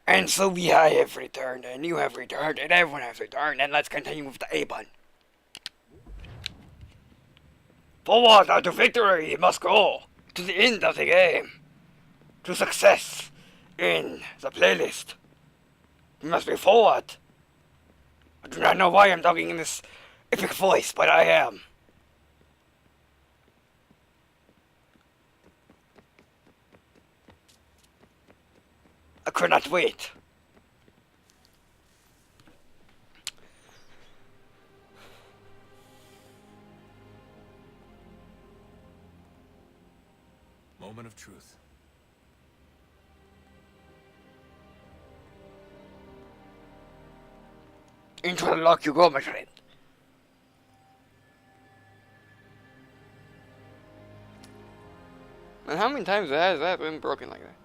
And so we have returned, and you have returned, and everyone has returned, and let's continue with the A-Bun. Forward to victory, you must go to the end of the game. To success in the playlist. You must be forward. I do not know why I'm talking in this epic voice, but I am. I could not wait. Moment of truth. Into the lock you go, my friend. And how many times has that been broken like that?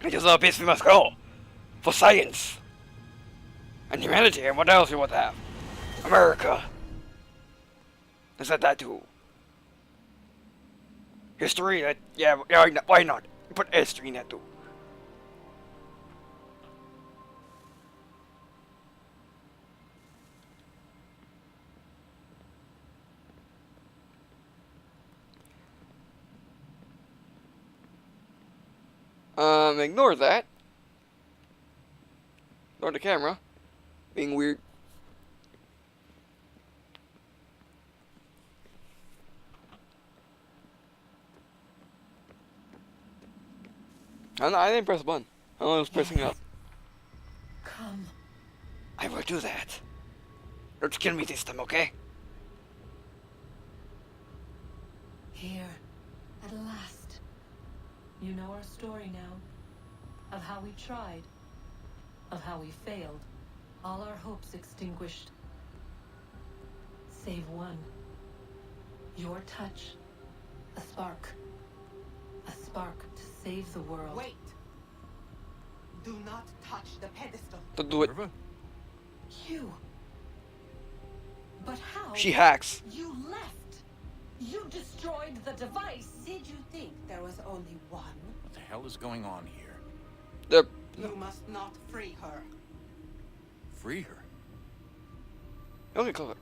It is a place we must go. For science. And humanity, and what else you want to have? America. Is that too? History, yeah, why not? Put history in that too. Ignore that. Ignore the camera. Being weird. I didn't press the button. I was pressing up. Come. I will do that. Don't kill me this time, okay? Here, at last. You know our story now. Of how we tried. Of how we failed. All our hopes extinguished. Save one. Your touch. A spark. A spark to save the world. Wait! Do not touch the pedestal. Don't do it. River? You. But how? She hacks. You left. You destroyed the device. Did you think there was only one? What the hell is going on here? The You must not free her. Free her? okay, clever.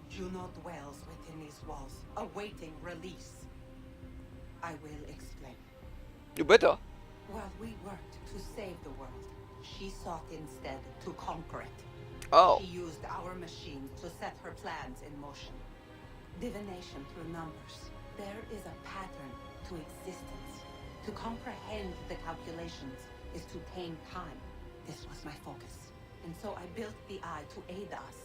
Juno dwells within these walls, awaiting release. I will explain. You better. While we worked to save the world, she sought instead to conquer it. Oh. She used our machines to set her plans in motion. Divination through numbers. There is a pattern to existence. To comprehend the calculations is to tame time. This was my focus. And so I built the eye to aid us.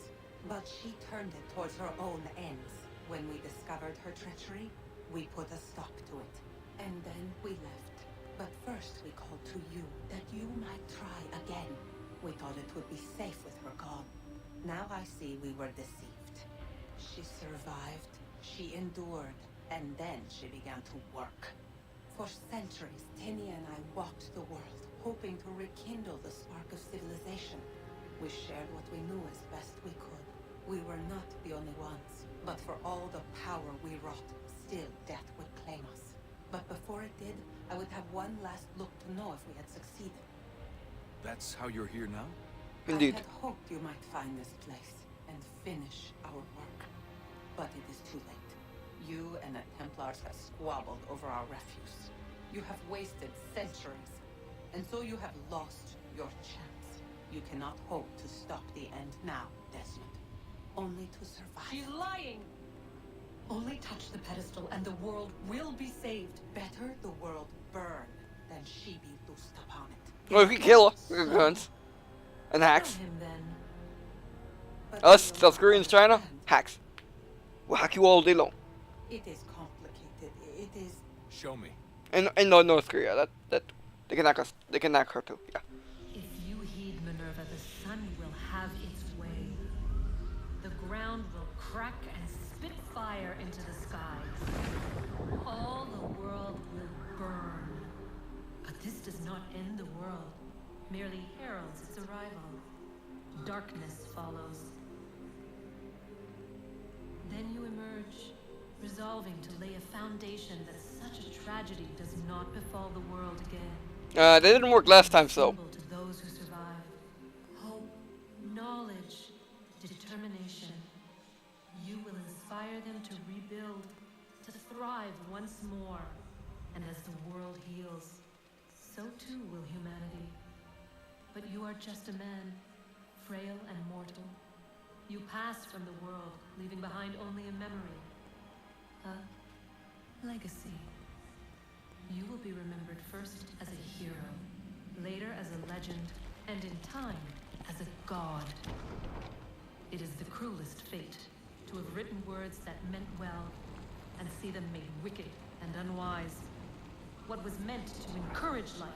But she turned it towards her own ends. When we discovered her treachery, we put a stop to it. And then we left. But first we called to you, that you might try again. We thought it would be safe with her gone. Now I see we were deceived. She survived, she endured, and then she began to work. For centuries, Tinia and I walked the world, hoping to rekindle the spark of civilization. We shared what we knew as best we could. We were not the only ones, but for all the power we wrought, still death would claim us. But before it did, I would have one last look to know if we had succeeded. That's how you're here now? Indeed. I had hoped you might find this place and finish our work. But it is too late. You and the Templars have squabbled over our refuse. You have wasted centuries, and so you have lost your chance. You cannot hope to stop the end now, Desmond. Only to survive. She's lying! Only touch the pedestal and the world will be saved. Better the world burn than she be loosed upon it. Well, if we kill her with guns and hacks. Kill him then. But Us, we will South not Koreans, China, understand. hacks. We'll hack you all day long. It is complicated. It is... Show me. And no North Korea, that they can hack us. They can hack her too. Yeah. If you heed Minerva, the sun will have its way. The ground will crack and spit fire into the skies. All the world will burn. But this does not end the world, merely heralds its arrival. Darkness follows. Then courage, resolving to lay a foundation that such a tragedy does not befall the world again. That didn't work last time, so. Symbol to those who survive. Hope, knowledge, determination. You will inspire them to rebuild, to thrive once more. And as the world heals, so too will humanity. But you are just a man, frail and mortal. You pass from the world, leaving behind only a memory. A legacy. You will be remembered first as a hero, later as a legend, and in time, as a god. It is the cruelest fate to have written words that meant well, and see them made wicked and unwise. What was meant to encourage life,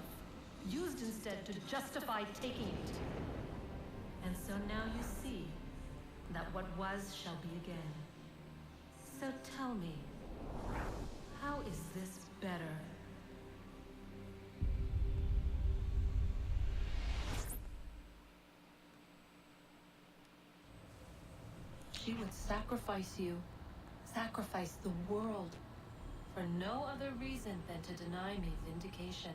used instead to justify taking it. And so now you see that what was shall be again. So tell me, how is this better? She would sacrifice you, sacrifice the world, for no other reason than to deny me vindication.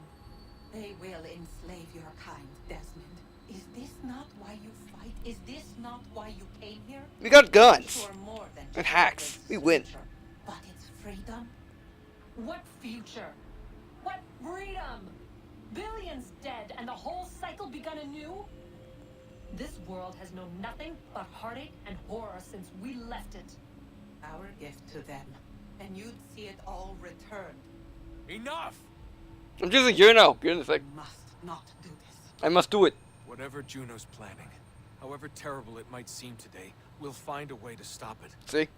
They will enslave your kind, Desmond. Is this not why you fight? Is this not why you came here? We got guns. You are more than And just hacks. a race We win. future. But it's freedom. What future? What freedom? Billions dead and the whole cycle begun anew? This world has known nothing but heartache and horror since we left it. Our gift to them. And you'd see it all returned. Enough! I'm choosing Juno. Juno's like, You must not do this. I must do it. Whatever Juno's planning, however terrible it might seem today, we'll find a way to stop it. See?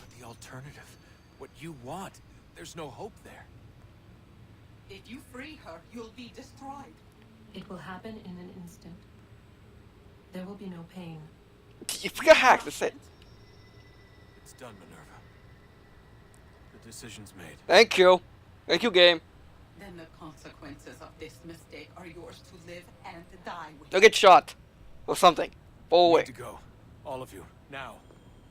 But the alternative, what you want, there's no hope there. If you free her, you'll be destroyed. It will happen in an instant. There will be no pain. If we got hacked, that's it. It's done, Minerva. The decision's made. Thank you. Thank you, game. Then the consequences of this mistake are yours to live and die with. Don't get shot. Or something. Fall You away. need to go. All of you. Now.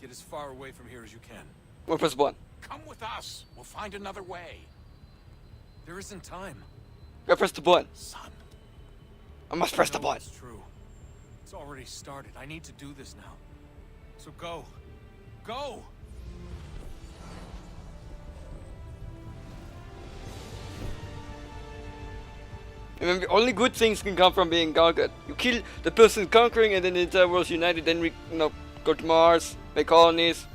Get as far away from here as you can. We'll press one. Come with us. We'll find another way. There isn't time. Gotta press the button. Son. I must press the No, button. it's true. It's already started. I need to do this now. So go. Go! Remember, only good things can come from being conquered. You kill the person conquering, and then the entire world's united. Then we, go to Mars, make colonies,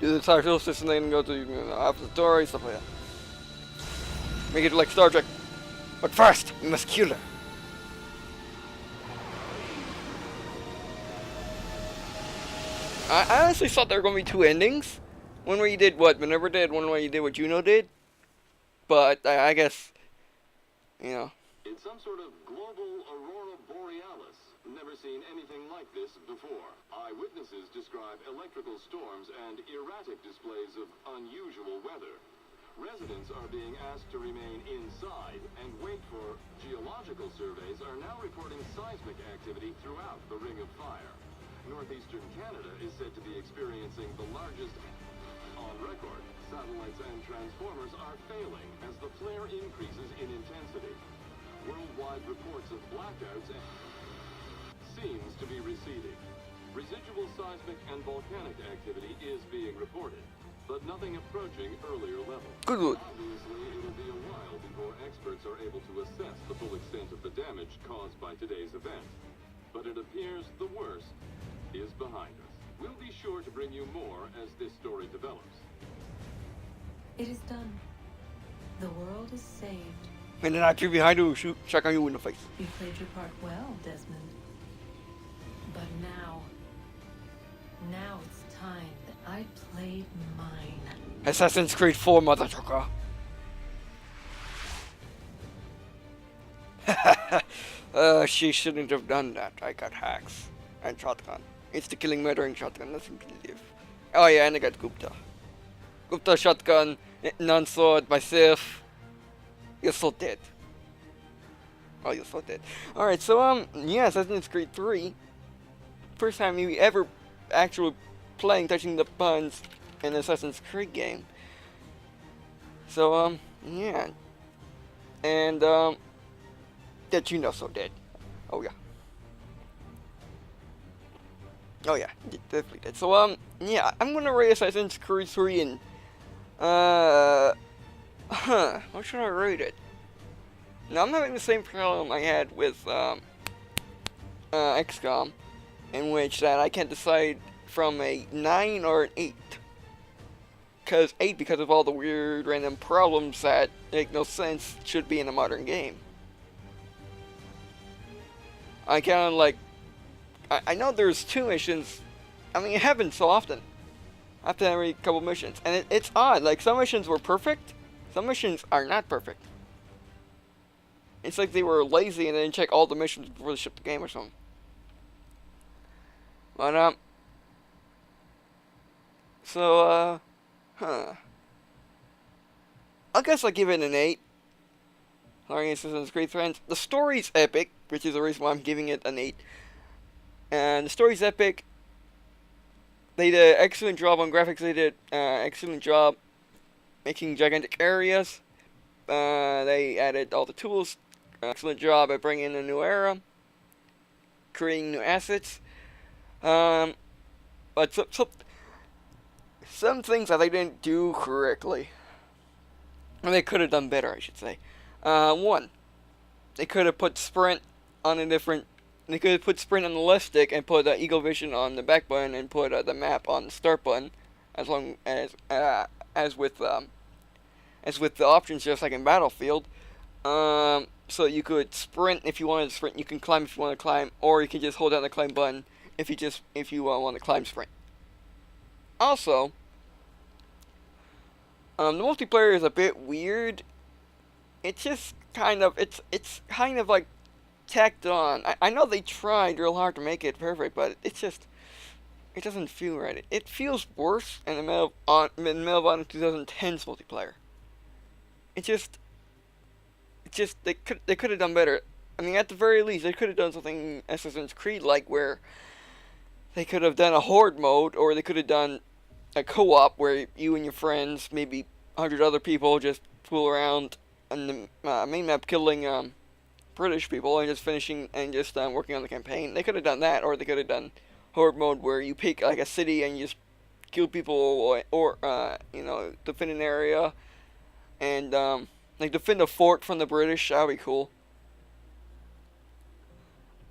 do the entire solar system, then go to after the story, stuff like that. Make it like Star Trek. But first, we must kill her. I honestly thought there were going to be two endings. One where you did what Minerva did, one where you did what Juno did. But I guess, It's some sort of global aurora borealis. Never seen anything like this before. Eyewitnesses describe electrical storms and erratic displays of unusual weather. Residents are being asked to remain inside and wait for geological surveys are now reporting seismic activity throughout the Ring of Fire. Northeastern Canada is said to be experiencing the largest on record. Satellites and transformers are failing as the flare increases in intensity. Worldwide reports of blackouts seems to be receding. Residual seismic and volcanic activity is being reported, but nothing approaching earlier levels. Good. Obviously, it'll be a while before experts are able to assess the full extent of the damage caused by today's event. But it appears the worst is behind us. We'll be sure to bring you more as this story develops. It is done. The world is saved. And then I turn behind you, shoot, shotgun you in the face. You played your part well, Desmond. But now it's time that I played mine. Assassin's Creed 4, motherfucker. She shouldn't have done that. I got hacks and shotgun. It's the killing, murdering shotgun. Nothing to live. Oh yeah, and I got Gupta. Gupta shotgun, non-sword, myself. You're so dead. Oh, you're so dead. Alright, so, yeah, Assassin's Creed 3. First time we ever actually playing, touching the buttons. an Assassin's Creed game. So, yeah. And, that you know so did. Oh, yeah. Oh, yeah, definitely did. So, yeah, I'm gonna rate Assassin's Creed 3 and, what should I rate it? Now, I'm having the same problem I had with, XCOM, in which that I can't decide from a 9 or an 8. Because 8, because of all the weird random problems that make no sense, should be in a modern game. I kind of like, I know there's 2 missions, I mean it happens so often, after every couple missions, and it's odd, like some missions were perfect, some missions are not perfect. It's like they were lazy and they didn't check all the missions before they shipped the game or something. But, so, I guess I'll give it an 8. Sorry, Assassin's Creed fans. The story's epic, which is the reason why I'm giving it an 8. And the story's epic. They did an excellent job on graphics. They did an excellent job making gigantic areas. They added all the tools. Excellent job at bringing in a new era. Creating new assets. But some things that they didn't do correctly. Or they could have done better, I should say. One, they could have put sprint on a different. They could have put sprint on the left stick and put Eagle Vision on the back button and put the map on the start button, as with the options just like in Battlefield. So you could sprint if you wanted to sprint. You can climb if you want to climb, or you can just hold down the climb button if you want to climb sprint. Also, the multiplayer is a bit weird. It's just kind of it's kind of like tacked on. I know they tried real hard to make it perfect, but it doesn't feel right. It feels worse in the middle of 2010's multiplayer. They could have done better. I mean, at the very least, they could have done something Assassin's Creed like, where they could have done a horde mode, or they could have done a co-op where you and your friends, maybe 100 other people, just fool around on the main map, killing British people and just finishing and just working on the campaign. They could have done that, or they could have done horde mode where you pick like a city and you just kill people, or defend an area and like defend a fort from the British. That'd be cool.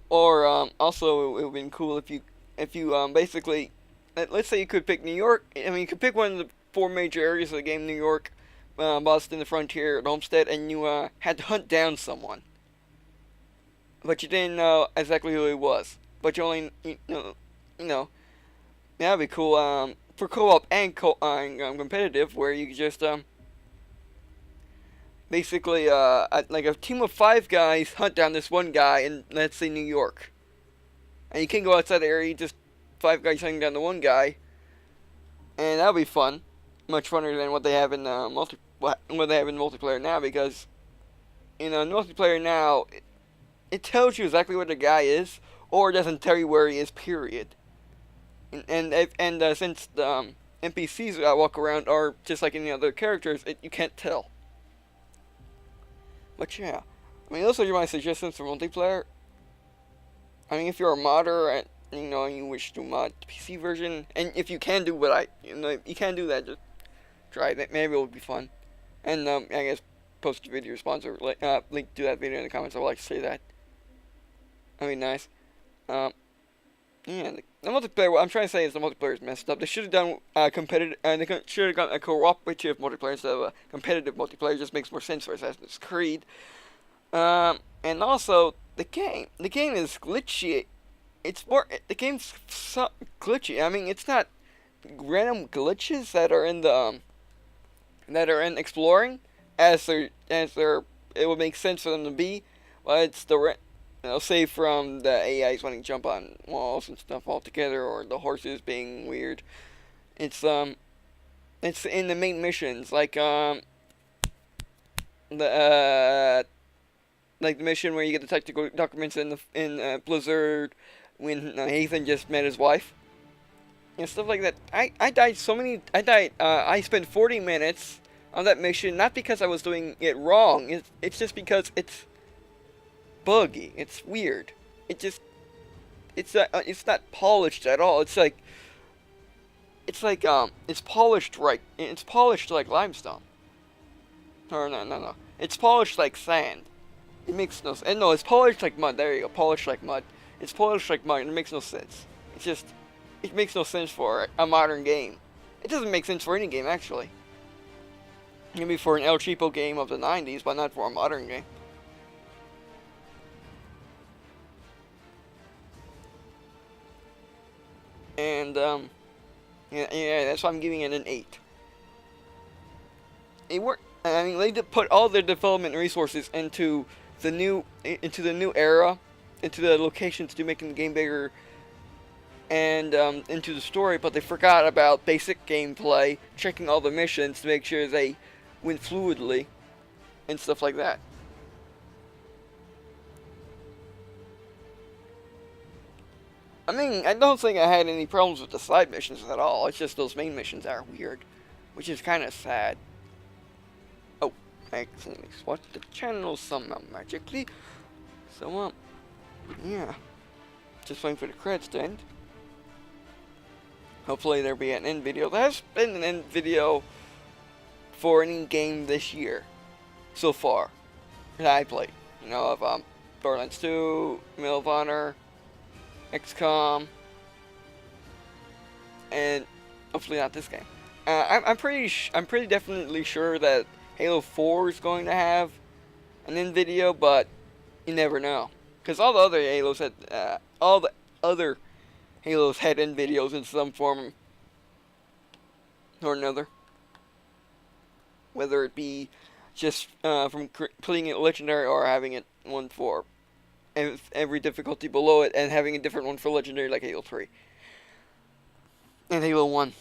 Or also it would have been cool if you basically, let's say you could pick New York. I mean, you could pick one of the 4 major areas of the game: New York, Boston, the Frontier, and Homestead, and you had to hunt down someone. But you didn't know exactly who he was. But you only, that'd be cool. For co-op and competitive, where you could just basically like a team of 5 guys hunt down this one guy in, let's say, New York, and you can go outside the area. Just 5 guys hunting down the one guy, and that'll be fun. Much funner than what they have in multiplayer now, because in multiplayer now, it tells you exactly where the guy is, or it doesn't tell you where he is, period. And since the NPCs that walk around are just like any other characters, you can't tell. But yeah, I mean, those are my suggestions for multiplayer. I mean, if you're a modder and you wish to mod the PC version, and if you can do what you can do that, just try it. Maybe it'll be fun. And I guess post a video response or link to that video in the comments. I would like to say that. That'd be nice. Yeah, the multiplayer. What I'm trying to say is the multiplayer is messed up. They should have done competitive. They should have done a cooperative multiplayer instead of a competitive multiplayer. It just makes more sense for Assassin's Creed. And also the game. The game is glitchy. The game's so glitchy. I mean, it's not random glitches that are in the exploring, as it would make sense for them to be. But it's say from the AIs wanting to jump on walls and stuff altogether, or the horses being weird. It's in the main missions, like the mission where you get the technical documents in Blizzard when Ethan just met his wife. and stuff like that. I died so many. I spent 40 minutes on that mission, not because I was doing it wrong. It's just because it's buggy. It's weird. It's not polished at all. It's polished right. It's polished like limestone. Or no. It's polished like sand. It makes no sense. No, it's polished like mud. There you go. Polished like mud. It's polished like mud, and it makes no sense. It makes no sense for a modern game. It doesn't make sense for any game, actually. Maybe for an El Cheapo game of the 90s, but not for a modern game. And, yeah, that's why I'm giving it an 8. It worked. I mean, they put all their development resources into the new era, into the locations to making the game bigger, and into the story, but they forgot about basic gameplay, checking all the missions to make sure they went fluidly, and stuff like that. I mean, I don't think I had any problems with the side missions at all. It's just those main missions are weird, which is kind of sad. Oh, I accidentally switched the channel somehow magically. So, yeah. Just waiting for the credits to end. Hopefully there'll be an end video. There has been an end video for any game this year, so far, that I played. You know, of Borderlands 2, Medal of Honor, XCOM, and hopefully not this game. I'm pretty definitely sure that Halo 4 is going to have an end video, but you never know, because all the other Halos had end videos in some form or another, whether it be just from putting it legendary or having it one for every difficulty below it, and having a different one for legendary, like Halo 3 and Halo 1.